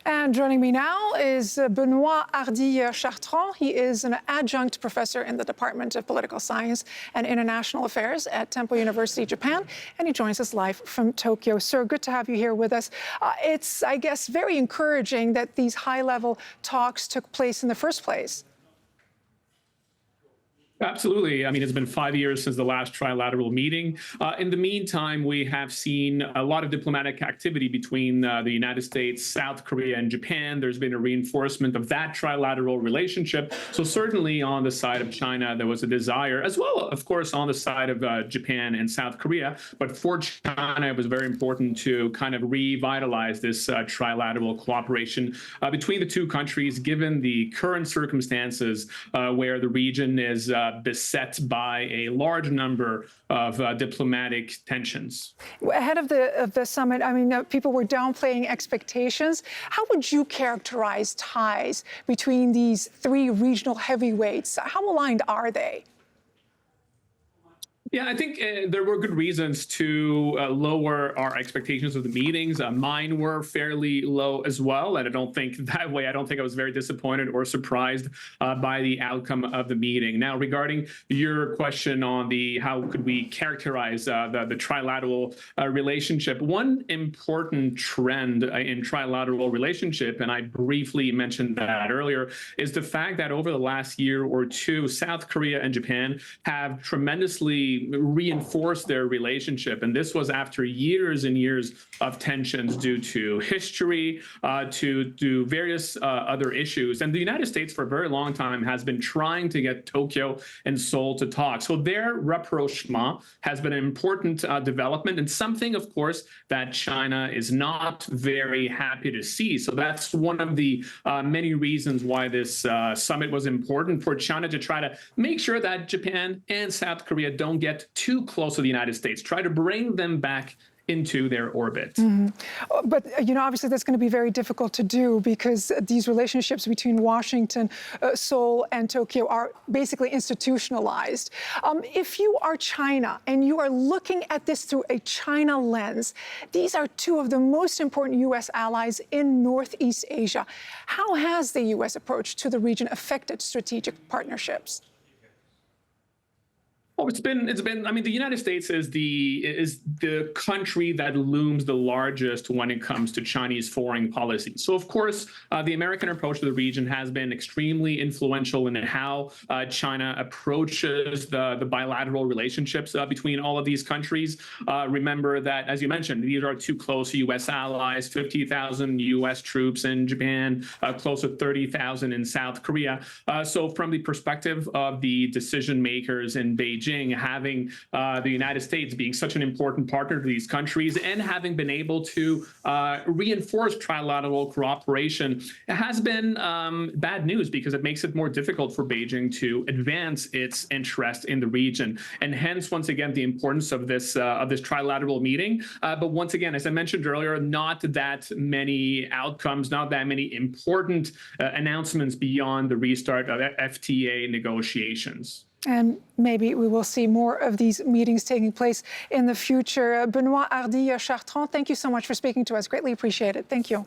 And joining me now is Benoit Hardy-Chartrand. He is an adjunct professor in the Department of Political Science and International Affairs at Temple University, Japan, and he joins us live from Tokyo. Sir, good to have you here with us. It's, I guess, very encouraging that these high-level talks took place in the first place. Absolutely. I mean, it's been 5 years since the last trilateral meeting. In the meantime, we have seen a lot of diplomatic activity between the United States, South Korea, and Japan. There's been a reinforcement of that trilateral relationship. So certainly on the side of China, there was a desire, as well, of course, on the side of Japan and South Korea. But for China, it was very important to kind of revitalize this trilateral cooperation between the two countries, given the current circumstances where the region is beset by a large number of diplomatic tensions. Ahead of the summit, I mean, people were downplaying expectations. How would you characterize ties between these three regional heavyweights? How aligned are they? Yeah, I think there were good reasons to lower our expectations of the meetings. Mine were fairly low as well, and I don't think that way. I don't think I was very disappointed or surprised by the outcome of the meeting. Now, regarding your question on the how could we characterize the trilateral relationship, one important trend in trilateral relationship, and I briefly mentioned that earlier, is the fact that over the last year or two, South Korea and Japan have tremendously reinforced their relationship. And this was after years and years of tensions due to history, to various other issues. And the United States for a very long time has been trying to get Tokyo and Seoul to talk. So their rapprochement has been an important development, and something, of course, that China is not very happy to see. So that's one of the many reasons why this summit was important, for China to try to make sure that Japan and South Korea don't get too close to the United States, try to bring them back into their orbit. Mm-hmm. But, you know, obviously that's going to be very difficult to do because these relationships between Washington, Seoul, and Tokyo are basically institutionalized. If you are China and you are looking at this through a China lens, these are two of the most important U.S. allies in Northeast Asia. How has the U.S. approach to the region affected strategic partnerships? Oh, it's been. I mean, the United States is the country that looms the largest when it comes to Chinese foreign policy. So, of course, the American approach to the region has been extremely influential in how China approaches the bilateral relationships between all of these countries. Remember that, as you mentioned, these are two close U.S. allies: 50,000 U.S. troops in Japan, close to 30,000 in South Korea. So, from the perspective of the decision makers in Beijing, having the United States being such an important partner to these countries and having been able to reinforce trilateral cooperation has been bad news, because it makes it more difficult for Beijing to advance its interest in the region. And hence, once again, the importance of this trilateral meeting. But once again, as I mentioned earlier, not that many outcomes, not that many important announcements beyond the restart of FTA negotiations. And maybe we will see more of these meetings taking place in the future. Benoit Hardy-Chartrand, thank you so much for speaking to us. Greatly appreciate it. Thank you.